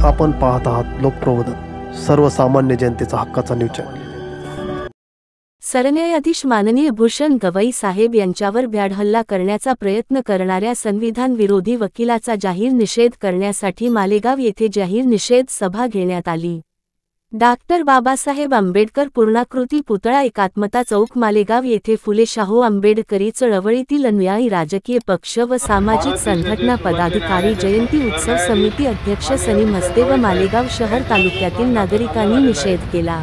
आपण पाहत आहात लोकप्रबोधन, सर्वसामान्य जनतेचा हक्काचा न्यूज चॅनल। सरन्यायाधीश माननीय भूषण गवई साहेब यांच्यावर भ्याड हल्ला करण्याचा प्रयत्न करणाऱ्या संविधान विरोधी वकिलाचा जाहीर निषेध करण्यासाठी मालेगाव येथे जाहीर निषेध सभा घेण्यात आली। डॉक्टर बाबासाहेब आंबेडकर पूर्णाकृती पुतळा एकात्मता चौक मालेगाव येथे फुले शाहू आंबेडकरी चळवळीतील अनुयायी राजकीय पक्ष व सामाजिक संघटना पदाधिकारी जयंती उत्सव समिती अध्यक्ष सलीम हस्ते व मालेगाव शहर तालुक्यातील नागरिकांनी निषेध केला।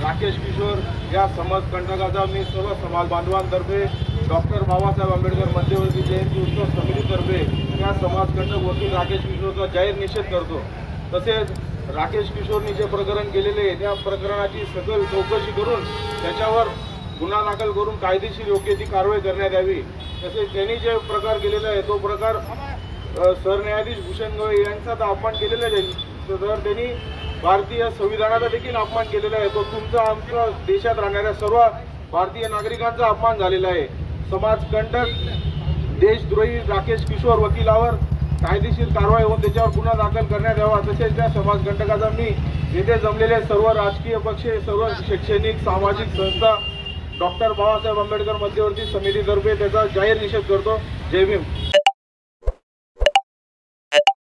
राकेश किशोर या समाजकंटकाचा मी सर्व समाज बांधवांतर्फे डॉक्टर बाबासाहेब आंबेडकर मध्यवर्ती जयंती उत्सव समितीतर्फे या समाजकंटक वकील राकेश किशोरचा जाहीर निषेध करतो। तसेच राकेश किशोरनी जे प्रकरण केलेले आहे त्या प्रकरणाची सखोल चौकशी करून त्याच्यावर गुन्हा दाखल करून कायदेशीर योग्य ती कारवाई करण्यात यावी। तसेच त्यांनी जे प्रकार केलेला आहे तो प्रकार सरन्यायाधीश भूषण गवई यांचा अपमान केलेला आहे, तर त्यांनी भारतीय संविधानाचा देखील अपमान केलेला आहे। तो तुमचा आमच्या देशात राहणाऱ्या सर्व भारतीय नागरिकांचा अपमान झालेला आहे। समाजकंटक देशद्रोही राकेश किशोर वकिलावर कायदेशीर कारवाई होऊन त्याच्यावर गुन्हा दाखल करण्यात यावा। तसेच त्या समाजकंटकाचा मी येथे जमलेले सर्व राजकीय पक्ष, सर्व शैक्षणिक सामाजिक संस्था डॉक्टर बाबासाहेब आंबेडकर मध्यवर्ती समितीतर्फे त्याचा जाहीर निषेध करतो। जय भीम।